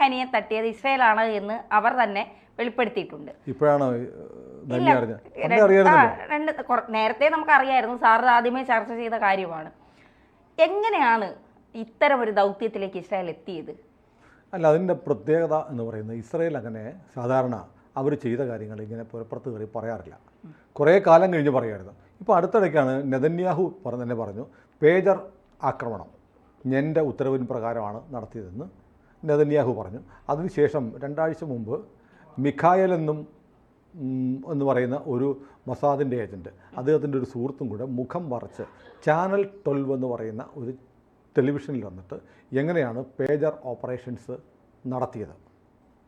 ഹനിയെ തട്ടിയത് ഇസ്രയേലാണ് എന്ന് അവർ തന്നെ വെളിപ്പെടുത്തിയിട്ടുണ്ട്. ഇപ്പോഴാണ് നേരത്തെ നമുക്ക് അറിയായിരുന്നു, സാർ ആദ്യമേ ചർച്ച ചെയ്ത കാര്യമാണ്. എങ്ങനെയാണ് ഇത്തരം ഒരു ദൗത്യത്തിലേക്ക് ഇസ്രായേൽ എത്തിയത്? അല്ല, അതിൻ്റെ പ്രത്യേകത എന്ന് പറയുന്നത് ഇസ്രായേൽ അങ്ങനെ സാധാരണ അവർ ചെയ്ത കാര്യങ്ങൾ ഇങ്ങനെ പുറത്ത് കയറി പറയാറില്ല. കുറേ കാലം കഴിഞ്ഞ് പറയായിരുന്നു. ഇപ്പോൾ അടുത്തിടയ്ക്കാണ് നെതന്യാഹു തന്നെ പറഞ്ഞു, പേജർ ആക്രമണം എൻ്റെ ഉത്തരവിൻ പ്രകാരമാണ് നടത്തിയതെന്ന് നെതന്യാഹു പറഞ്ഞു. അതിനുശേഷം 2 ആഴ്ച മുമ്പ് മിഖായൽ എന്ന് പറയുന്ന ഒരു മൊസാദിൻ്റെ ഏജൻറ്റ്, അദ്ദേഹത്തിൻ്റെ ഒരു സുഹൃത്തും കൂടെ മുഖം മറച്ച് ചാനൽ 12 എന്ന് പറയുന്ന ഒരു ടെലിവിഷനിൽ വന്നിട്ട് എങ്ങനെയാണ് പേജർ ഓപ്പറേഷൻസ് നടത്തിയത്,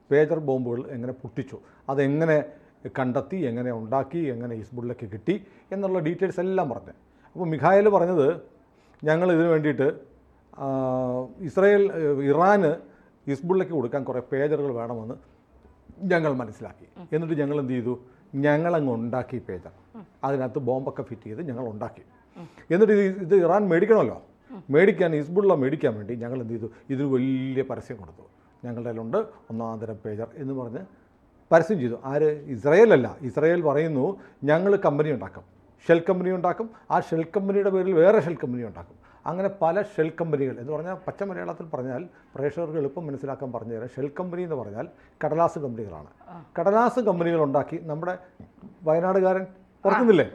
പേജർ ബോംബുകൾ എങ്ങനെ പൊട്ടിച്ചു, അതെങ്ങനെ കണ്ടെത്തി, എങ്ങനെ ഉണ്ടാക്കി, എങ്ങനെ ഹിസ്ബുള്ളയ്ക്ക് കിട്ടി എന്നുള്ള ഡീറ്റെയിൽസ് എല്ലാം പറഞ്ഞു. അപ്പോൾ മിഖായൽ പറഞ്ഞത്, ഞങ്ങൾ ഇതിനു വേണ്ടിയിട്ട് ഇറാന് ഹിസ്ബുള്ളയ്ക്ക് കൊടുക്കാൻ കുറേ പേജറുകൾ വേണമെന്ന് ഞങ്ങൾ മനസ്സിലാക്കി. എന്നിട്ട് ഞങ്ങൾ എന്ത് ചെയ്തു, ഞങ്ങളങ്ങ് ഉണ്ടാക്കി പേജർ, അതിനകത്ത് ബോംബൊക്കെ ഫിറ്റ് ചെയ്ത് ഞങ്ങൾ ഉണ്ടാക്കി. എന്നിട്ട് ഇത് ഇറാൻ മേടിക്കണമല്ലോ, ഹിസ്ബുള്ള മേടിക്കാൻ വേണ്ടി ഞങ്ങൾ എന്ത് ചെയ്തു, ഇതിന് വലിയ പരസ്യം കൊടുത്തു, ഞങ്ങളുടെ കയ്യിലുണ്ട് 1-ാം തരം പേജർ എന്ന് പറഞ്ഞ് പരസ്യം ചെയ്തു. ആര്? ഇസ്രായേലല്ല. ഇസ്രായേൽ പറയുന്നു ഞങ്ങൾ കമ്പനി ഉണ്ടാക്കും, ഷെൽ കമ്പനി ഉണ്ടാക്കും, ആ ഷെൽ കമ്പനിയുടെ പേരിൽ വേറെ ഷെൽ കമ്പനി ഉണ്ടാക്കും. അങ്ങനെ പല ഷെൽ കമ്പനികൾ എന്ന് പറഞ്ഞാൽ പച്ച മലയാളത്തിൽ പറഞ്ഞാൽ പ്രേക്ഷകർക്ക് എളുപ്പം മനസ്സിലാക്കാൻ പറഞ്ഞു തരാം. ഷെൽ കമ്പനി എന്ന് പറഞ്ഞാൽ കടലാസ് കമ്പനികളാണ്. കടലാസ് കമ്പനികൾ ഉണ്ടാക്കി നമ്മുടെ വയനാടുകാരൻ ഓർക്കുന്നില്ലേ?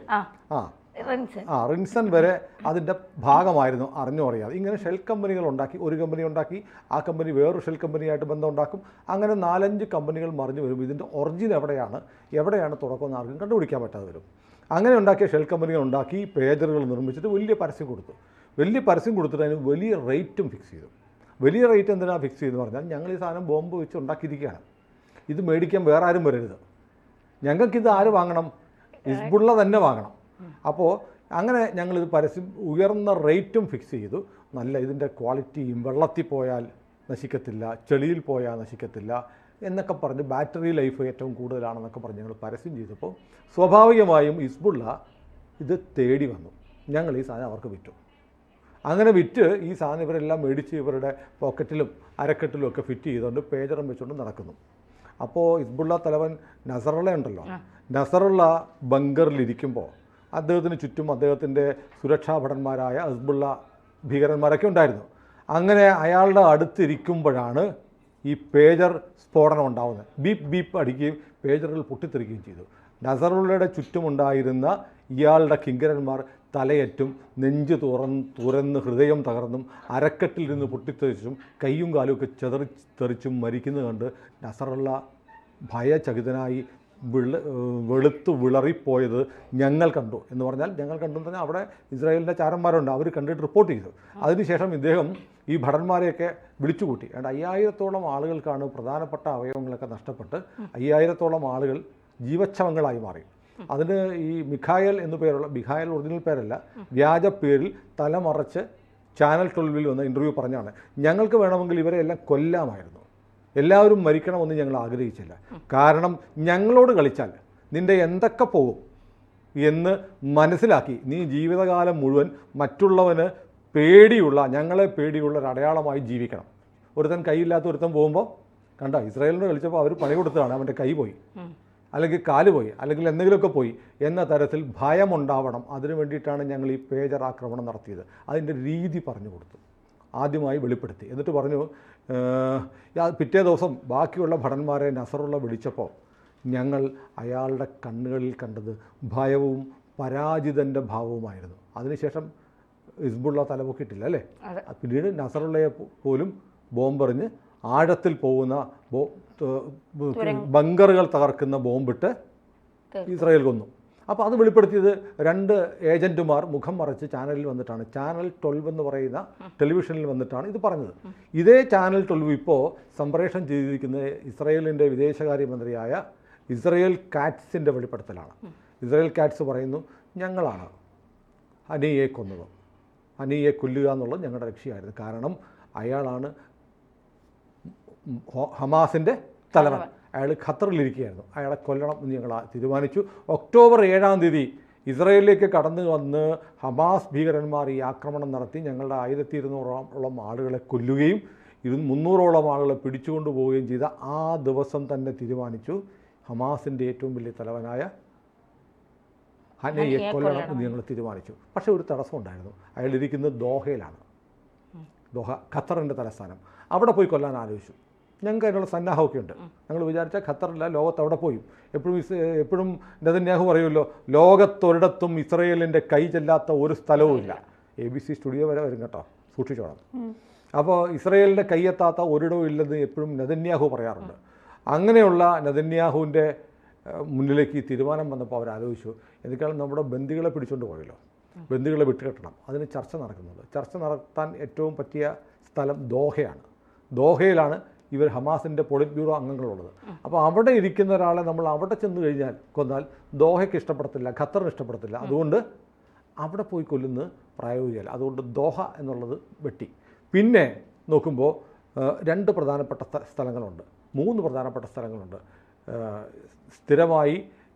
റിൻസൺ വരെ അതിൻ്റെ ഭാഗമായിരുന്നു, അറിഞ്ഞോ അറിയാതെ. ഇങ്ങനെ ഷെൽ കമ്പനികൾ ഉണ്ടാക്കി, ഒരു കമ്പനി ഉണ്ടാക്കി, ആ കമ്പനി വേറൊരു ഷെൽ കമ്പനിയായിട്ട് ബന്ധം ഉണ്ടാക്കും. അങ്ങനെ 4-5 കമ്പനികൾ മറിഞ്ഞു വരും. ഇതിൻ്റെ ഒറിജിൻ എവിടെയാണ് തുടക്കമെന്ന് ആർക്കും കണ്ടുപിടിക്കാൻ പറ്റാതെ വരും. അങ്ങനെ ഉണ്ടാക്കിയ ഷെൽ കമ്പനികൾ ഉണ്ടാക്കി പേജറുകൾ നിർമ്മിച്ചിട്ട് വലിയ പരസ്യം കൊടുത്തു. വലിയ പരസ്യം കൊടുത്തിട്ട് അതിന് വലിയ റേറ്റും ഫിക്സ് ചെയ്തു. വലിയ റേറ്റ് എന്തിനാണ് ഫിക്സ് ചെയ്തെന്ന് പറഞ്ഞാൽ, ഞങ്ങൾ ഈ സാധനം ബോംബ് വെച്ച് ഉണ്ടാക്കിയിരിക്കുകയാണ്, ഇത് മേടിക്കാൻ വേറെ ആരും വരരുത്, ഞങ്ങൾക്കിത് ആര് വാങ്ങണം, ഹിസ്ബുള്ള തന്നെ വാങ്ങണം. അപ്പോൾ അങ്ങനെ ഞങ്ങളിത് പരസ്യം ഉയർന്ന റേറ്റും ഫിക്സ് ചെയ്തു. നല്ല ഇതിൻ്റെ ക്വാളിറ്റിയും, വെള്ളത്തിൽ പോയാൽ നശിക്കത്തില്ല, ചെളിയിൽ പോയാൽ നശിക്കത്തില്ല എന്നൊക്കെ പറഞ്ഞ്, ബാറ്ററി ലൈഫ് ഏറ്റവും കൂടുതലാണെന്നൊക്കെ പറഞ്ഞ് ഞങ്ങൾ പരസ്യം ചെയ്തപ്പോൾ സ്വാഭാവികമായും ഹിസ്ബുള്ള ഇത് തേടി വന്നു. ഞങ്ങൾ ഈ സാധനം അവർക്ക് വിറ്റു. അങ്ങനെ വിറ്റ് ഈ സാധനം ഇവരെല്ലാം മേടിച്ച് ഇവരുടെ പോക്കറ്റിലും അരക്കെട്ടിലും ഒക്കെ ഫിറ്റ് ചെയ്തുകൊണ്ട് പേജറും വെച്ചുകൊണ്ട് നടക്കുന്നു. അപ്പോൾ ഹിസ്ബുള്ള തലവൻ നസറുള്ള ഉണ്ടല്ലോ, നസറുള്ള ബങ്കറിലിരിക്കുമ്പോൾ അദ്ദേഹത്തിന് ചുറ്റും അദ്ദേഹത്തിൻ്റെ സുരക്ഷാ ഭടന്മാരായ ഹിസ്ബുള്ള ഭീകരന്മാരൊക്കെ ഉണ്ടായിരുന്നു. അങ്ങനെ അയാളുടെ അടുത്തിരിക്കുമ്പോഴാണ് ഈ പേജർ സ്ഫോടനം ഉണ്ടാവുന്നത്. ബീപ്പ് ബീപ്പ് അടിക്കുകയും പേജറുകൾ പൊട്ടിത്തെറിക്കുകയും ചെയ്തു. നസറുള്ളയുടെ ചുറ്റുമുണ്ടായിരുന്ന ഇയാളുടെ കിങ്കരന്മാർ തലയറ്റും, നെഞ്ച് തുറന്ന് ഹൃദയം തകർന്നും അരക്കെട്ടിൽ നിന്ന് പൊട്ടിത്തെറിച്ചും കൈയും കാലും ഒക്കെ തെറിച്ചും മരിക്കുന്നത് കണ്ട് നസറുള്ള ഭയചകിതനായി വെളുത്തു വിളറിപ്പോയത് ഞങ്ങൾ കണ്ടു എന്ന് പറഞ്ഞാൽ, ഞങ്ങൾ കണ്ടെന്ന് പറഞ്ഞാൽ അവിടെ ഇസ്രായേലിൻ്റെ ചാരന്മാരുണ്ട്, അവർ കണ്ടിട്ട് റിപ്പോർട്ട് ചെയ്തു. അതിനുശേഷം ഇദ്ദേഹം ഈ ഭടന്മാരെയൊക്കെ വിളിച്ചുകൂട്ടി. 5000-ഓളം ആളുകൾക്കാണ് പ്രധാനപ്പെട്ട അവയവങ്ങളൊക്കെ നഷ്ടപ്പെട്ട് 5000-ഓളം ആളുകൾ ജീവച്ഛവങ്ങളായി മാറി. അതിന് ഈ മിഖായൽ എന്നു പേരുള്ള, മിഖായൽ ഒറിജിനൽ പേരല്ല, വ്യാജ പേരിൽ തലമറച്ച് ചാനൽ 12 വന്ന ഇൻ്റർവ്യൂ പറഞ്ഞാണ്, ഞങ്ങൾക്ക് വേണമെങ്കിൽ ഇവരെ എല്ലാം കൊല്ലാമായിരുന്നു, എല്ലാവരും മരിക്കണമെന്ന് ഞങ്ങൾ ആഗ്രഹിച്ചില്ല, കാരണം ഞങ്ങളോട് കളിച്ചാൽ നിൻ്റെ എന്തൊക്കെ പോകും എന്ന് മനസ്സിലാക്കി നീ ജീവിതകാലം മുഴുവൻ മറ്റുള്ളവന് ഞങ്ങളെ പേടിയുള്ള ഒരു അടയാളമായി ജീവിക്കണം. ഒരുത്തൻ കൈയില്ലാത്ത ഒരുത്തൻ പോകുമ്പോൾ കണ്ട, ഇസ്രായേലിനോട് കളിച്ചപ്പോൾ അവർ പണി കൊടുത്തതാണ്, അവൻ്റെ കൈ പോയി, അല്ലെങ്കിൽ കാല് പോയി, അല്ലെങ്കിൽ എന്തെങ്കിലുമൊക്കെ പോയി എന്ന തരത്തിൽ ഭയമുണ്ടാവണം. അതിനു വേണ്ടിയിട്ടാണ് ഞങ്ങൾ ഈ പേജർ ആക്രമണം നടത്തിയത്. അതിൻ്റെ രീതി പറഞ്ഞു കൊടുത്തു, ആദ്യമായി വെളിപ്പെടുത്തി. എന്നിട്ട് പറഞ്ഞു, പിറ്റേ ദിവസം ബാക്കിയുള്ള ഭടന്മാരെ നസറുള്ള വിളിച്ചപ്പോൾ ഞങ്ങൾ അയാളുടെ കണ്ണുകളിൽ കണ്ടത് ഭയവും പരാജിതൻ്റെ ഭാവവുമായിരുന്നു. അതിനുശേഷം ഹിസ്ബുള്ള തലപൊക്കിയിട്ടില്ല അല്ലേ. പിന്നീട് നസറുള്ളയെ പോലും ബോംബെറിഞ്ഞ് ആഴത്തിൽ പോകുന്ന ബങ്കറുകൾ തകർക്കുന്ന ബോംബിട്ട് ഇസ്രായേൽ കൊന്നു. അപ്പോൾ അത് വെളിപ്പെടുത്തിയത് 2 ഏജൻറ്റുമാർ മുഖം മറച്ച് ചാനലിൽ വന്നിട്ടാണ്, ചാനൽ 12 എന്ന് പറയുന്ന ടെലിവിഷനിൽ വന്നിട്ടാണ് ഇത് പറഞ്ഞത്. ഇതേ ചാനൽ 12 ഇപ്പോൾ സംപ്രേഷണം ചെയ്തിരിക്കുന്നത് ഇസ്രായേലിൻ്റെ വിദേശകാര്യമന്ത്രിയായ ഇസ്രായേൽ കാറ്റ്സിൻ്റെ വെളിപ്പെടുത്തലാണ്. ഇസ്രായേൽ കാറ്റ്സ് പറയുന്നു, ഞങ്ങളാണ് ഹനിയെ കൊന്നത്, ഹനിയെ കൊല്ലുക എന്നുള്ളത് ഞങ്ങളുടെ ലക്ഷ്യമായിരുന്നു, കാരണം അയാളാണ് ഹമാസിൻ്റെ തലവൻ, അയാൾ ഖത്തറിലിരിക്കുകയായിരുന്നു, അയാളെ കൊല്ലണം എന്ന് ഞങ്ങൾ തീരുമാനിച്ചു. ഒക്ടോബർ 7-ാം തീയതി ഇസ്രായേലിലേക്ക് കടന്നു വന്ന് ഹമാസ് ഭീകരന്മാർ ഈ ആക്രമണം നടത്തി ഞങ്ങളുടെ 1200-ഓളം ആളുകളെ കൊല്ലുകയും 300ഓളം ആളുകളെ പിടിച്ചുകൊണ്ടു പോവുകയും ചെയ്ത ആ ദിവസം തന്നെ തീരുമാനിച്ചു ഹമാസിൻ്റെ ഏറ്റവും വലിയ തലവനായ ഹനയെ കൊല്ലണം എന്ന് ഞങ്ങൾ തീരുമാനിച്ചു. പക്ഷേ ഒരു തടസ്സം ഉണ്ടായിരുന്നു. അയാൾ ഇരിക്കുന്നത് ദോഹയിലാണ്. ദോഹ ഖത്തറിൻ്റെ തലസ്ഥാനം. അവിടെ പോയി കൊല്ലാൻ ആലോചിച്ചു. ഞങ്ങൾക്ക് അതിനുള്ള സന്നാഹമൊക്കെ ഉണ്ട്. ഞങ്ങൾ വിചാരിച്ചാൽ ഖത്തറില്ല, ലോകത്ത് അവിടെ പോയി. എപ്പോഴും നെതന്യാഹു പറയുമല്ലോ, ലോകത്തൊരിടത്തും ഇസ്രയേലിൻ്റെ കൈ ചെല്ലാത്ത ഒരു സ്ഥലവും ഇല്ല. ABC സ്റ്റുഡിയോ വരെ വരും കേട്ടോ, സൂക്ഷിച്ചോളാം. അപ്പോൾ ഇസ്രയേലിൻ്റെ കൈയെത്താത്ത ഒരിടവും ഇല്ലെന്ന് എപ്പോഴും നെതന്യാഹു പറയാറുണ്ട്. അങ്ങനെയുള്ള നെതന്യാഹുവിൻ്റെ മുന്നിലേക്ക് ഈ തീരുമാനം വന്നപ്പോൾ അവർ ആലോചിച്ചു, എന്തൊക്കെയാണ് നമ്മുടെ ബന്ദികളെ പിടിച്ചുകൊണ്ട് പോയല്ലോ, ബന്ദികളെ വിട്ടുകെട്ടണം. അതിന് ചർച്ച നടക്കുന്നുണ്ട്. ചർച്ച നടത്താൻ ഏറ്റവും പറ്റിയ സ്ഥലം ദോഹയാണ്. ദോഹയിലാണ് ഇവർ ഹമാസിൻ്റെ പൊളിറ്റ് ബ്യൂറോ അംഗങ്ങളുള്ളത്. അപ്പോൾ അവിടെ ഇരിക്കുന്ന ഒരാളെ നമ്മൾ അവിടെ ചെന്ന് കഴിഞ്ഞാൽ കൊന്നാൽ ദോഹയ്ക്ക് ഇഷ്ടപ്പെടത്തില്ല, ഖത്തറിന് ഇഷ്ടപ്പെടത്തില്ല. അതുകൊണ്ട് അവിടെ പോയി കൊല്ലുന്നത് പ്രായോഗികമല്ല. അതുകൊണ്ട് ദോഹ എന്നുള്ളത് വെട്ടി. പിന്നെ നോക്കുമ്പോൾ 2 പ്രധാനപ്പെട്ട സ്ഥലങ്ങളുണ്ട്, 3 പ്രധാനപ്പെട്ട സ്ഥലങ്ങളുണ്ട്. സ്ഥിരമായി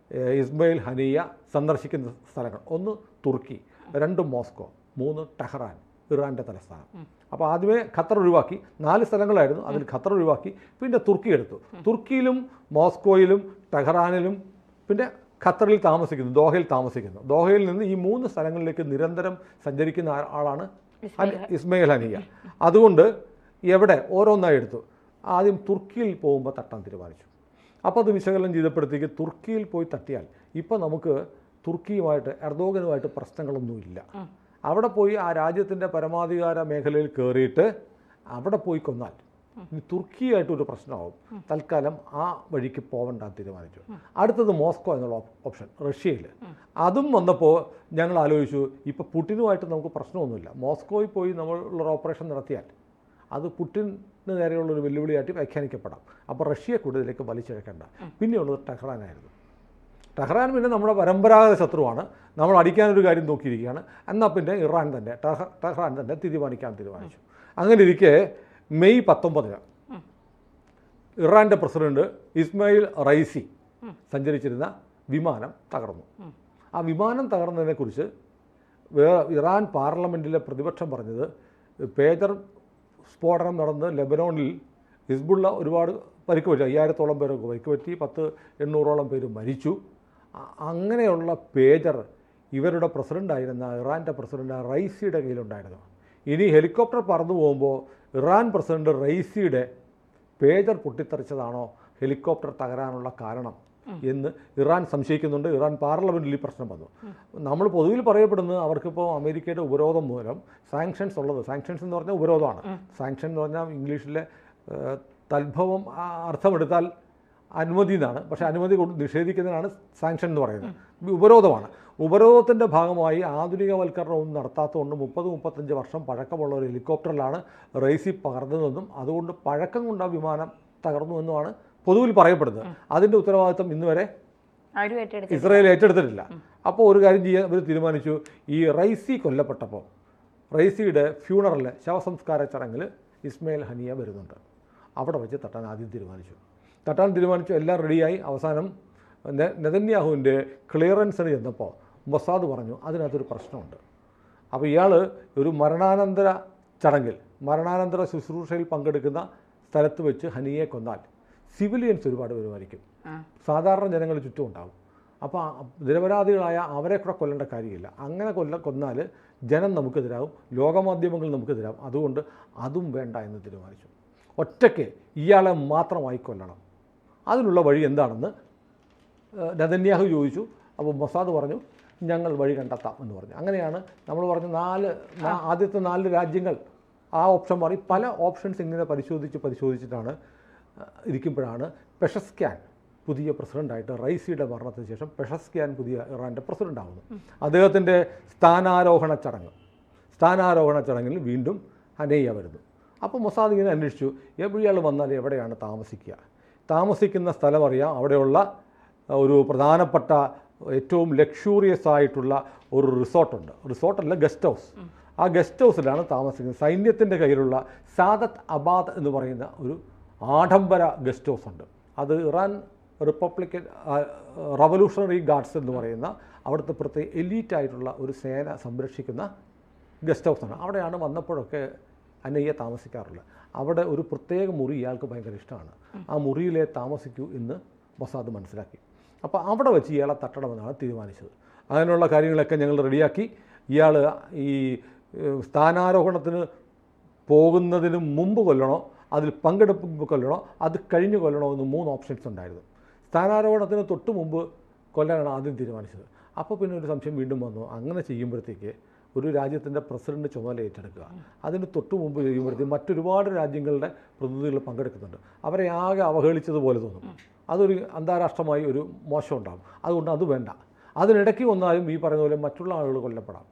ഇസ്മയിൽ ഹനിയ സന്ദർശിക്കുന്ന സ്ഥലങ്ങൾ. 1 തുർക്കി, 2 മോസ്കോ, 3 ടെഹ്റാൻ, ഇറാൻ്റെ തലസ്ഥാനം. അപ്പോൾ ആദ്യമേ ഖത്തർ ഒഴിവാക്കി, 4 സ്ഥലങ്ങളായിരുന്നു, അതിൽ ഖത്തർ ഒഴിവാക്കി. പിന്നെ തുർക്കി എടുത്തു. തുർക്കിയിലും മോസ്കോയിലും ടെഹ്റാനിലും പിന്നെ ഖത്തറിൽ താമസിക്കുന്നു, ദോഹയിൽ താമസിക്കുന്നു. ദോഹയിൽ നിന്ന് ഈ 3 സ്ഥലങ്ങളിലേക്ക് നിരന്തരം സഞ്ചരിക്കുന്ന ആളാണ് ഇസ്മയിൽ ഹനിയ. അതുകൊണ്ട് എവിടെ ഓരോന്നായി എടുത്തു. ആദ്യം തുർക്കിയിൽ പോകുമ്പോൾ തട്ടാൻ തീരുമാനിച്ചു. അപ്പോൾ അത് വിശകലനം ചെയ്തപ്പോഴത്തേക്ക് തുർക്കിയിൽ പോയി തട്ടിയാൽ ഇപ്പോൾ നമുക്ക് തുർക്കിയുമായിട്ട് എർദോഗനുമായിട്ട് പ്രശ്നങ്ങളൊന്നുമില്ല. അവിടെ പോയി ആ രാജ്യത്തിൻ്റെ പരമാധികാര മേഖലയിൽ കയറിയിട്ട് അവിടെ പോയി കൊന്നാൽ ഇനി തുർക്കിയായിട്ടൊരു പ്രശ്നമാവും. തൽക്കാലം ആ വഴിക്ക് പോകണ്ട തീരുമാനിച്ചു. അടുത്തത് മോസ്കോ എന്നുള്ള ഓപ്ഷൻ, റഷ്യയിൽ. അതും വന്നപ്പോൾ ഞങ്ങൾ ആലോചിച്ചു, ഇപ്പോൾ പുടിനുമായിട്ട് നമുക്ക് പ്രശ്നമൊന്നുമില്ല. മോസ്കോയിൽ പോയി നമ്മളൊരു ഓപ്പറേഷൻ നടത്തിയാൽ അത് പുടിന് നേരെയുള്ളൊരു വെല്ലുവിളിയായിട്ട് വ്യാഖ്യാനിക്കപ്പെടാം. അപ്പോൾ റഷ്യയെ കൂടുതലേക്ക് വലിച്ചിഴക്കേണ്ട. പിന്നെയുള്ളത് ടെഹ്റാനായിരുന്നു. ടെഹ്റാൻ പിന്നെ നമ്മുടെ പരമ്പരാഗത ശത്രുവാണ്. നമ്മൾ അടിക്കാനൊരു കാര്യം നോക്കിയിരിക്കുകയാണ്. എന്നാൽ പിന്നെ ഇറാൻ തന്നെ ടെഹ്റാൻ തന്നെ തീരുമാനിച്ചു. അങ്ങനെ ഇരിക്കെ മെയ് 19 ഇറാൻ്റെ പ്രസിഡന്റ് ഇസ്മായിൽ റൈസി സഞ്ചരിച്ചിരുന്ന വിമാനം തകർന്നു. ആ വിമാനം തകർന്നതിനെക്കുറിച്ച് ഇറാൻ പാർലമെൻറ്റിലെ പ്രതിപക്ഷം പറഞ്ഞത്, പേജർ സ്ഫോടനം നടന്ന് ലെബനോണിൽ ഹിസ്ബുള്ള ഒരുപാട് പരിക്ക് പറ്റി, 5000ഓളം പേർക്ക് പരിക്ക് പറ്റി, 800ഓളം പേര് മരിച്ചു. അങ്ങനെയുള്ള പേജർ ഇവരുടെ പ്രസിഡൻ്റായിരുന്ന ഇറാൻ്റെ പ്രസിഡന്റ് റൈസിയുടെ കയ്യിലുണ്ടായിരുന്നു. ഇനി ഹെലികോപ്റ്റർ പറന്നു പോകുമ്പോൾ ഇറാൻ പ്രസിഡന്റ് റൈസിയുടെ പേജർ പൊട്ടിത്തെറിച്ചതാണോ ഹെലികോപ്റ്റർ തകരാനുള്ള കാരണം എന്ന് ഇറാൻ സംശയിക്കുന്നുണ്ട്. ഇറാൻ പാർലമെൻറ്റിൽ ഈ പ്രശ്നം വന്നു. നമ്മൾ പൊതുവിൽ പറയപ്പെടുന്നത് അവർക്കിപ്പോൾ അമേരിക്കയുടെ ഉപരോധം മൂലം സാങ്ഷൻസ് ഉള്ളത്. സാങ്ഷൻസ് എന്ന് പറഞ്ഞാൽ ഉപരോധമാണ്. സാങ്ഷൻ എന്ന് പറഞ്ഞാൽ ഇംഗ്ലീഷിലെ തദ്ഭവം അർത്ഥമെടുത്താൽ അനുമതി എന്നാണ്. പക്ഷേ അനുമതി നിഷേധിക്കുന്നതിനാണ് സാങ്ഷൻ എന്ന് പറയുന്നത്. ഉപരോധമാണ്. ഉപരോധത്തിൻ്റെ ഭാഗമായി ആധുനികവൽക്കരണമൊന്നും നടത്താത്തതുകൊണ്ട് 30-35 വർഷം പഴക്കമുള്ള ഒരു ഹെലികോപ്റ്ററിലാണ് റൈസി പകർന്നതെന്നും അതുകൊണ്ട് പഴക്കം കൊണ്ട് ആ വിമാനം തകർന്നു എന്നുമാണ് പൊതുവിൽ പറയപ്പെടുന്നത്. അതിൻ്റെ ഉത്തരവാദിത്വം ഇന്നുവരെ ഇസ്രായേൽ ഏറ്റെടുത്തിട്ടില്ല. അപ്പോൾ ഒരു കാര്യം ചെയ്യാൻ അവർ തീരുമാനിച്ചു. ഈ റൈസി കൊല്ലപ്പെട്ടപ്പോൾ റൈസിയുടെ ഫ്യൂണറലിൽ ശവസംസ്കാര ചടങ്ങിൽ ഇസ്മയിൽ ഹനിയ വരുന്നുണ്ട്. അവിടെ വെച്ച് തട്ടാൻ ആദ്യം തീരുമാനിച്ചു. എല്ലാം റെഡിയായി. അവസാനം നെതന്യാഹുവിൻ്റെ ക്ലിയറൻസിന് ചെന്നപ്പോൾ മൊസാദ് പറഞ്ഞു അതിനകത്തൊരു പ്രശ്നമുണ്ട്. അപ്പോൾ ഇയാൾ ഒരു മരണാനന്തര ശുശ്രൂഷയിൽ പങ്കെടുക്കുന്ന സ്ഥലത്ത് വെച്ച് ഹനിയെ കൊന്നാൽ സിവിലിയൻസ് ഒരുപാട് പേര് മരിക്കും, സാധാരണ ജനങ്ങൾ ചുറ്റും ഉണ്ടാകും. അപ്പോൾ നിരപരാധികളായ അവരെ കൂടെ കൊല്ലേണ്ട കാര്യമില്ല. അങ്ങനെ കൊന്നാൽ ജനം നമുക്കെതിരാകും, ലോകമാധ്യമങ്ങൾ നമുക്കെതിരാകും. അതുകൊണ്ട് അതും വേണ്ട എന്ന് തീരുമാനിച്ചു. ഒറ്റയ്ക്ക് ഇയാളെ മാത്രമായി കൊല്ലണം. അതിനുള്ള വഴി എന്താണെന്ന് നെതന്യാഹു ചോദിച്ചു. അപ്പോൾ മൊസാദ് പറഞ്ഞു ഞങ്ങൾ വഴി കണ്ടെത്താം എന്ന് പറഞ്ഞു. അങ്ങനെയാണ് നമ്മൾ പറഞ്ഞ ആദ്യത്തെ 4 രാജ്യങ്ങൾ ആ ഓപ്ഷൻ മാറി പല ഓപ്ഷൻസ് ഇങ്ങനെ പരിശോധിച്ചിട്ടാണ് ഇരിക്കുമ്പോഴാണ് പെഷസ്ക്യാൻ പുതിയ പ്രസിഡൻ്റായിട്ട് റൈസിയുടെ മരണത്തിന് ശേഷം പെഷസ്ക്യാൻ പുതിയ ഇറാൻ്റെ പ്രസിഡൻ്റ് ആവുന്നു. അദ്ദേഹത്തിൻ്റെ സ്ഥാനാരോഹണ ചടങ്ങിൽ വീണ്ടും ഹനയ്യ വരുന്നു. അപ്പോൾ മൊസാദ് ഇങ്ങനെ അന്വേഷിച്ചു ഇയാൾ വന്നാൽ എവിടെയാണ് താമസിക്കുന്ന സ്ഥലം അറിയാം. അവിടെയുള്ള ഒരു പ്രധാനപ്പെട്ട ഏറ്റവും ലക്ഷൂറിയസ് ആയിട്ടുള്ള ഒരു റിസോർട്ടല്ല ഗസ്റ്റ് ഹൗസ്. ആ ഗസ്റ്റ് ഹൗസിലാണ് താമസിക്കുന്നത്. സൈന്യത്തിൻ്റെ കയ്യിലുള്ള സാദത്ത് അബാദ് എന്ന് പറയുന്ന ഒരു ആഡംബര ഗസ്റ്റ് ഹൗസ് ഉണ്ട്. അത് ഇറാൻ റവല്യൂഷണറി ഗാർഡ്സ് എന്ന് പറയുന്ന അവിടുത്തെ പ്രത്യേക എലീറ്റായിട്ടുള്ള ഒരു സേന സംരക്ഷിക്കുന്ന ഗസ്റ്റ് ഹൗസാണ്. അവിടെയാണ് വന്നപ്പോഴൊക്കെ ഹനയ്യ താമസിക്കാറുള്ളത്. അവിടെ ഒരു പ്രത്യേക മുറി ഇയാൾക്ക് ഭയങ്കര ഇഷ്ടമാണ്. ആ മുറിയിലെ താമസിക്കൂ എന്ന് മൊസാദ് മനസ്സിലാക്കി. അപ്പോൾ അവിടെ വെച്ച് ഇയാളെ തട്ടണമെന്നാണ് തീരുമാനിച്ചത്. അതിനുള്ള കാര്യങ്ങളൊക്കെ ഞങ്ങൾ റെഡിയാക്കി. ഇയാൾ ഈ സ്ഥാനാരോഹണത്തിന് പോകുന്നതിന് മുമ്പ് കൊല്ലണോ, അതിൽ പങ്കെടുപ്പ് കൊല്ലണോ, അത് കഴിഞ്ഞ് കൊല്ലണോ എന്ന് 3 ഓപ്ഷൻസ് ഉണ്ടായിരുന്നു. സ്ഥാനാരോഹണത്തിന് തൊട്ട് മുമ്പ് കൊല്ലാനാണ് ആദ്യം തീരുമാനിച്ചത്. അപ്പോൾ പിന്നെ ഒരു സംശയം വീണ്ടും വന്നു. അങ്ങനെ ചെയ്യുമ്പോഴത്തേക്ക് ഒരു രാജ്യത്തിൻ്റെ പ്രസിഡന്റ് ചുമതല ഏറ്റെടുക്കുക, അതിന് തൊട്ട് മുമ്പ് ചെയ്യുമ്പോഴത്തേക്ക് മറ്റൊരുപാട് രാജ്യങ്ങളുടെ പ്രതിനിധികൾ പങ്കെടുക്കുന്നുണ്ട്, അവരെ ആകെ അവഹേളിച്ചതുപോലെ തോന്നും. അതൊരു അന്താരാഷ്ട്രമായി ഒരു മോശം ഉണ്ടാകും. അതുകൊണ്ട് അത് വേണ്ട. അതിനിടയ്ക്ക് വന്നാലും ഈ പറയുന്ന പോലെ മറ്റുള്ള ആളുകൾ കൊല്ലപ്പെടാം,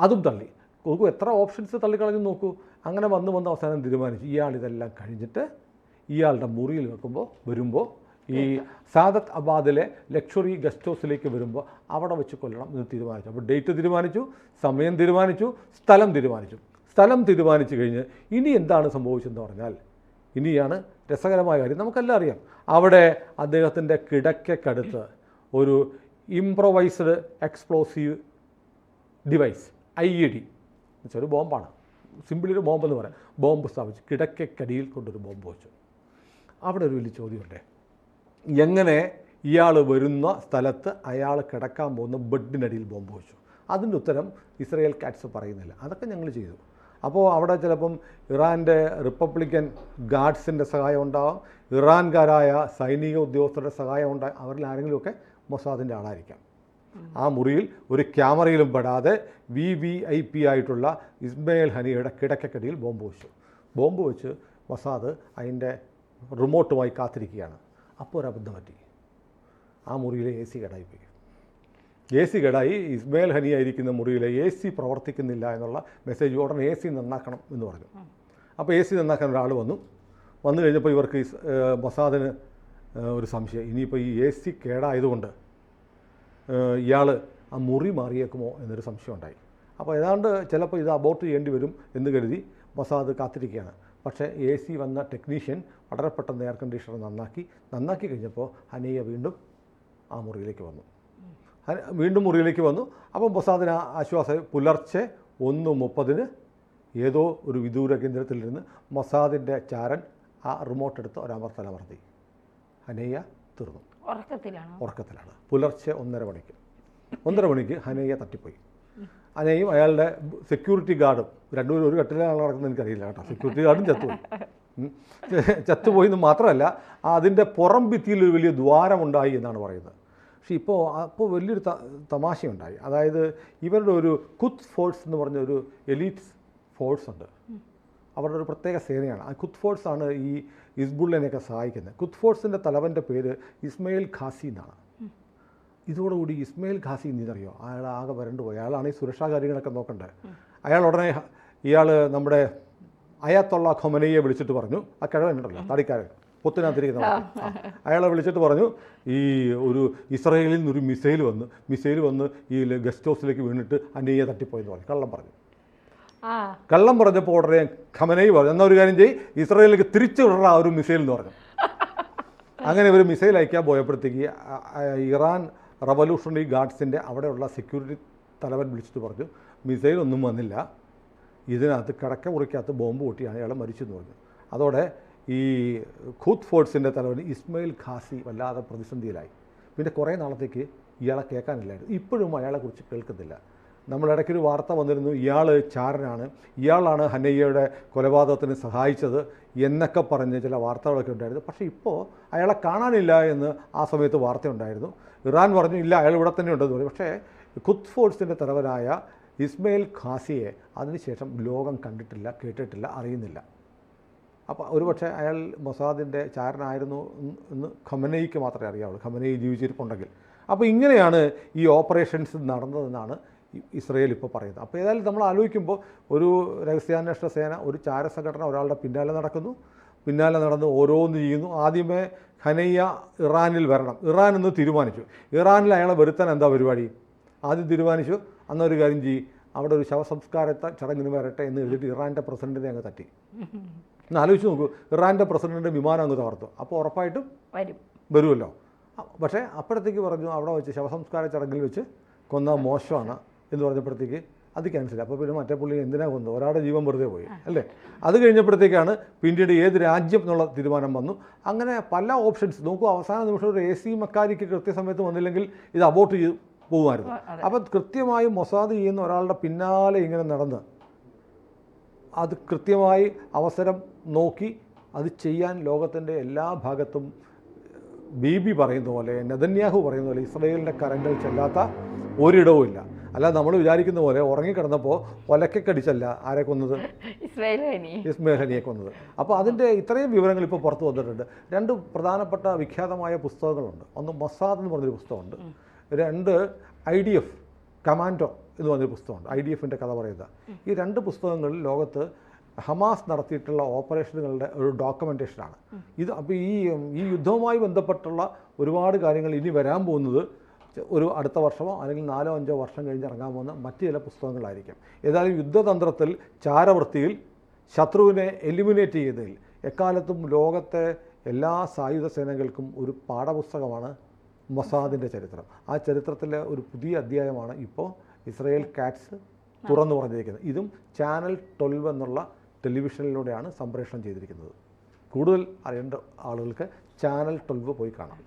അതും തള്ളി നോക്കൂ. എത്ര ഓപ്ഷൻസ് തള്ളിക്കളഞ്ഞു നോക്കൂ. അങ്ങനെ വന്ന് അവസാനം തീരുമാനിച്ചു ഇയാൾ ഇതെല്ലാം കഴിഞ്ഞിട്ട് ഇയാളുടെ മുറിയിൽ വരുമ്പോൾ ഈ സാദത്ത് അബാദിലെ ലക്ഷറി ഗസ്റ്റ് ഹൗസിലേക്ക് വരുമ്പോൾ അവിടെ വെച്ച് കൊല്ലണം എന്ന് തീരുമാനിച്ചു. അപ്പോൾ ഡേറ്റ് തീരുമാനിച്ചു, സമയം തീരുമാനിച്ചു, സ്ഥലം തീരുമാനിച്ചു. സ്ഥലം തീരുമാനിച്ചു കഴിഞ്ഞ് ഇനി എന്താണ് സംഭവിച്ചതെന്ന് പറഞ്ഞാൽ, ഇനിയാണ് രസകരമായ കാര്യം. നമുക്കെല്ലാം അറിയാം, അവിടെ അദ്ദേഹത്തിൻ്റെ കിടക്കക്കടുത്ത് ഒരു ഇംപ്രൊവൈസ്ഡ് എക്സ്പ്ലോസീവ് ഡിവൈസ് IED എന്നുവെച്ചാൽ ഒരു ബോംബാണ്, സിമ്പിളി ഒരു ബോംബെന്ന് പറയാം, ബോംബ് സ്ഥാപിച്ചു. കിടക്കക്കടിയിൽ കൊണ്ടൊരു ബോംബ് വെച്ചു. അവിടെ ഒരു വലിയ ചോദ്യമുണ്ട്, എങ്ങനെ ഇയാൾ വരുന്ന സ്ഥലത്ത് അയാൾ കിടക്കാൻ പോകുന്ന ബെഡിനടിയിൽ ബോംബ് വെച്ചു? അതിൻ്റെ ഉത്തരം ഇസ്രയേൽ കാറ്റ്സ് പറയുന്നില്ല. അതൊക്കെ ഞങ്ങൾ ചെയ്തു. അപ്പോൾ അവിടെ ചിലപ്പം ഇറാൻ്റെ റിപ്പബ്ലിക്കൻ ഗാർഡ്സിൻ്റെ സഹായം ഉണ്ടാവാം, ഇറാൻകാരായ സൈനിക ഉദ്യോഗസ്ഥരുടെ സഹായം ഉണ്ടാകും. അവരിൽ ആരെങ്കിലുമൊക്കെ മൊസാദിൻ്റെ ആളായിരിക്കാം. ആ മുറിയിൽ ഒരു ക്യാമറയിലും പെടാതെ VVIP ആയിട്ടുള്ള ഇസ്മയിൽ ഹനിയയുടെ കിടക്കക്കടിയിൽ ബോംബ് വെച്ച് മൊസാദ് അതിൻ്റെ റിമോട്ടുമായി കാത്തിരിക്കുകയാണ്. അപ്പോൾ ഒരു അബദ്ധം പറ്റി. ആ മുറിയിലെ AC കേടായിപ്പോയി. AC കേടായി. ഇസ്മയിൽ ഹനിയായിരിക്കുന്ന മുറിയിലെ AC പ്രവർത്തിക്കുന്നില്ല എന്നുള്ള മെസ്സേജ്. ഉടനെ AC നന്നാക്കണം എന്ന് പറഞ്ഞു. അപ്പോൾ AC നന്നാക്കാൻ ഒരാൾ വന്നു കഴിഞ്ഞപ്പോൾ ഇവർക്ക് മൊസാദിന് ഒരു സംശയം, ഇനിയിപ്പോൾ ഈ AC കേടായതുകൊണ്ട് ഇയാൾ ആ മുറി മാറിയേക്കുമോ എന്നൊരു സംശയം ഉണ്ടായി. അപ്പോൾ ഏതാണ്ട് ചിലപ്പോൾ ഇത് അബോർട്ട് ചെയ്യേണ്ടി വരും എന്ന് കരുതി മൊസാദ് കാത്തിരിക്കുകയാണ്. പക്ഷേ AC വന്ന ടെക്നീഷ്യൻ വളരെ പെട്ടെന്ന് എയർ കണ്ടീഷണർ നന്നാക്കി കഴിഞ്ഞപ്പോൾ ഹനിയ വീണ്ടും ആ മുറിയിലേക്ക് വന്നു. അപ്പോൾ മൊസാദിന് ആശ്വാസം. പുലർച്ചെ 1:30 ഏതോ ഒരു വിദൂര കേന്ദ്രത്തിൽ നിന്ന് മൊസാദിൻ്റെ ചാരൻ ആ റിമോട്ട് എടുത്ത് ഒരമർത്തി. ഹനിയ തീർന്നു. ഉറക്കത്തിലാണ്. പുലർച്ചെ 1:30 മണിക്ക് ഹനയ്യ തട്ടിപ്പോയി. ഹനയും അയാളുടെ സെക്യൂരിറ്റി ഗാർഡും രണ്ടുപേരും ഒരു കട്ടിലാണ് നടക്കുന്നത് എനിക്കറിയില്ല കേട്ടോ. സെക്യൂരിറ്റി ഗാർഡും ചത്തുപോയി എന്ന് മാത്രമല്ല, അതിൻ്റെ പുറം ഭിത്തിയിൽ ഒരു വലിയ ദ്വാരമുണ്ടായി എന്നാണ് പറയുന്നത്. പക്ഷേ അപ്പോൾ വലിയൊരു തമാശയുണ്ടായി. അതായത് ഇവരുടെ ഒരു ഖുദ്സ് ഫോഴ്സ് എന്ന് പറഞ്ഞ ഒരു എലീറ്റ് ഫോഴ്സ് ഉണ്ട്. അവരുടെ ഒരു പ്രത്യേക സേനയാണ്. ആ ഖുദ് ഫോഴ്സാണ് ഈ ഹിസ്ബുള്ളിനെയൊക്കെ സഹായിക്കുന്നത്. ഖുദ് ഫോഴ്സിൻ്റെ തലവൻ്റെ പേര് ഇസ്മയിൽ ഖാസി എന്നാണ്. ഇതോടുകൂടി ഇസ്മയിൽ ഖാസി എന്നറിയോ, അയാൾ ആകെ വരണ്ടു പോയി. അയാളാണ് ഈ സുരക്ഷാ കാര്യങ്ങളൊക്കെ നോക്കണ്ടേ. അയാൾ ഉടനെ നമ്മുടെ അയാത്തുള്ള ഖൊമനയെ വിളിച്ചിട്ട് പറഞ്ഞു, ആ കിഴവനുണ്ടല്ലോ തടിക്കാരൻ പൊത്തിനകത്തിരിക്കുന്ന അയാളെ വിളിച്ചിട്ട് പറഞ്ഞു, ഈ ഒരു ഇസ്രായേലിൽ നിന്നൊരു മിസൈൽ വന്ന് ഈ ഗസ്റ്റ് ഹൗസിലേക്ക് വീണിട്ട് ഹനിയെ തട്ടിപ്പോയെന്ന് പറഞ്ഞു. കള്ളം പറഞ്ഞപ്പോൾ ഉടനെ ഖമനയി പറഞ്ഞു, എന്നാൽ ഒരു കാര്യം ഇസ്രായേലിലേക്ക് തിരിച്ചു വിടണ ആ ഒരു മിസൈൽ എന്ന് പറഞ്ഞു. അങ്ങനെ ഒരു മിസൈൽ അയക്കാൻ പോയപ്പോഴത്തേക്ക് ഇറാൻ റവല്യൂഷണറി ഗാർഡ്സിൻ്റെ അവിടെയുള്ള സെക്യൂരിറ്റി തലവൻ വിളിച്ചിട്ട് പറഞ്ഞു, മിസൈൽ ഒന്നും വന്നില്ല, ഇതിനകത്ത് കിടക്ക മുറിക്കകത്ത് ബോംബ് പൊട്ടിയാണ് അയാൾ മരിച്ചെന്ന് പറഞ്ഞു. അതോടെ ഈ ഖുദ് ഫോഴ്സിൻ്റെ തലവൻ ഇസ്മയിൽ ഖാസി വല്ലാതെ പ്രതിസന്ധിയിലായി. പിന്നെ കുറേ നാളത്തേക്ക് ഇയാളെ കേൾക്കാനില്ലായിരുന്നു. ഇപ്പോഴും അയാളെക്കുറിച്ച് കേൾക്കുന്നില്ല. നമ്മളിടയ്ക്കൊരു വാർത്ത വന്നിരുന്നു, ഇയാൾ ചാരനാണ്, ഇയാളാണ് ഹനയ്യയുടെ കൊലപാതകത്തിന് സഹായിച്ചത് എന്നൊക്കെ പറഞ്ഞ് ചില വാർത്തകളൊക്കെ ഉണ്ടായിരുന്നു. പക്ഷേ ഇപ്പോൾ അയാളെ കാണാനില്ല എന്ന് ആ സമയത്ത് വാർത്തയുണ്ടായിരുന്നു. ഇറാൻ പറഞ്ഞു ഇല്ല, അയാൾ ഇവിടെ തന്നെ ഉണ്ടെന്ന് പറഞ്ഞു. പക്ഷേ ഖുദ് ഫോഴ്സിൻ്റെ തലവനായ ഇസ്മയിൽ ഖാസിയെ അതിനുശേഷം ലോകം കണ്ടിട്ടില്ല, കേട്ടിട്ടില്ല, അറിയുന്നില്ല. അപ്പോൾ ഒരുപക്ഷെ അയാൾ മൊസാദിൻ്റെ ചാരനായിരുന്നു എന്ന് ഖമനയിക്ക് മാത്രമേ അറിയാവുള്ളൂ, ഖമനയി ജീവിച്ചിരിപ്പുണ്ടെങ്കിൽ. അപ്പോൾ ഇങ്ങനെയാണ് ഈ ഓപ്പറേഷൻസ് നടന്നതെന്നാണ് ഇസ്രയേൽ ഇപ്പോൾ പറയുന്നത്. അപ്പോൾ ഏതായാലും നമ്മൾ ആലോചിക്കുമ്പോൾ ഒരു രഹസ്യാന്വേഷണ സേന, ഒരു ചാരസംഘടന ഒരാളുടെ പിന്നാലെ നടന്ന് ഓരോന്ന് ചെയ്യുന്നു. ആദ്യമേ ഹനയ്യ ഇറാനിൽ വരണം, ഇറാൻ എന്ന് തീരുമാനിച്ചു. ഇറാനിൽ അയാളെ വരുത്താൻ എന്താ പരിപാടി? ആദ്യം തീരുമാനിച്ചു, അന്നൊരു കാര്യം അവിടെ ഒരു ശവസംസ്കാര ചടങ്ങിന് വരട്ടെ എന്ന് എഴുതിയിട്ട് ഇറാൻ്റെ പ്രസിഡന്റിനെ അങ്ങ് തട്ടി. ഒന്ന് ആലോചിച്ച് നോക്കൂ, ഇറാൻ്റെ പ്രസിഡന്റിൻ്റെ വിമാനം അങ്ങ് തകർത്തു. അപ്പോൾ ഉറപ്പായിട്ടും വരുമല്ലോ. പക്ഷേ അപ്പോഴത്തേക്ക് പറഞ്ഞു അവിടെ വെച്ച് ശവസംസ്കാര ചടങ്ങിൽ വെച്ച് കൊന്ന മോശമാണ് എന്ന് പറഞ്ഞപ്പോഴത്തേക്ക് അത് ക്യാൻസൽ. അപ്പോൾ പിന്നെ മറ്റേ പുള്ളി എന്തിനാ കൊന്നു, ഒരാളുടെ ജീവൻ വെറുതെ പോയി അല്ലേ. അത് കഴിഞ്ഞപ്പോഴത്തേക്കാണ് പിന്നീട് ഏത് രാജ്യം എന്നുള്ള തീരുമാനം വന്നു. അങ്ങനെ പല ഓപ്ഷൻസ് നോക്കൂ. അവസാന നിമിഷം ഒരു AC മെക്കാനിക്ക് കൃത്യസമയത്ത് വന്നില്ലെങ്കിൽ ഇത് അബോർട്ട് ചെയ്ത് പോകുമായിരുന്നു. അപ്പം കൃത്യമായും മൊസാദ് ചെയ്യുന്ന ഒരാളുടെ പിന്നാലെ ഇങ്ങനെ നടന്ന് അത് കൃത്യമായി അവസരം നോക്കി അത് ചെയ്യാൻ ലോകത്തിൻ്റെ എല്ലാ ഭാഗത്തും ബീബി പറയുന്ന പോലെ, നെതന്യാഹു പറയുന്ന പോലെ ഇസ്രയേലിൻ്റെ കരങ്ങൾ ചെല്ലാത്ത ഒരിടവും ഇല്ല. അല്ലാതെ നമ്മൾ വിചാരിക്കുന്ന പോലെ ഉറങ്ങിക്കിടന്നപ്പോൾ ഒലക്കടിച്ചല്ല ആരെ കൊന്നത്, ഇസ്മയിൽ ഹനിയെ കൊന്നത്. അപ്പോൾ അതിൻ്റെ ഇത്രയും വിവരങ്ങൾ ഇപ്പോൾ പുറത്തു വന്നിട്ടുണ്ട്. 2 പ്രധാനപ്പെട്ട വിഖ്യാതമായ പുസ്തകങ്ങളുണ്ട്. ഒന്ന് മൊസാദ് എന്ന് പറഞ്ഞൊരു പുസ്തകമുണ്ട്, 2 IDF കമാൻഡോ എന്ന് പറഞ്ഞൊരു പുസ്തകമുണ്ട്, IDFൻ്റെ കഥ പറയുന്നത്. ഈ 2 പുസ്തകങ്ങളിൽ ലോകത്ത് ഹമാസ് നടത്തിയിട്ടുള്ള ഓപ്പറേഷനുകളുടെ ഒരു ഡോക്യുമെൻറ്റേഷനാണ് ഇത്. അപ്പോൾ ഈ യുദ്ധവുമായി ബന്ധപ്പെട്ടുള്ള ഒരുപാട് കാര്യങ്ങൾ ഇനി വരാൻ പോകുന്നത് ഒരു അടുത്ത വർഷമോ അല്ലെങ്കിൽ 4-5 വർഷം കഴിഞ്ഞ് ഇറങ്ങാൻ പോകുന്ന മറ്റു ചില പുസ്തകങ്ങളായിരിക്കും. ഏതായാലും യുദ്ധതന്ത്രത്തിൽ ചാരവൃത്തിയിൽ ശത്രുവിനെ എലിമിനേറ്റ് ചെയ്തതിൽ എക്കാലത്തും ലോകത്തെ എല്ലാ സായുധ സേനകൾക്കും ഒരു പാഠപുസ്തകമാണ് മൊസാദിൻ്റെ ചരിത്രം. ആ ചരിത്രത്തിലെ ഒരു പുതിയ അധ്യായമാണ് ഇപ്പോൾ ഇസ്രയേൽ കാറ്റ്സ് തുറന്നു പറഞ്ഞിരിക്കുന്നത്. ഇതും ചാനൽ 12 എന്നുള്ള ടെലിവിഷനിലൂടെയാണ് സംപ്രേഷണം ചെയ്തിരിക്കുന്നത്. കൂടുതൽ അറിയേണ്ട ആളുകൾക്ക് ചാനൽ 12 പോയി കാണാം.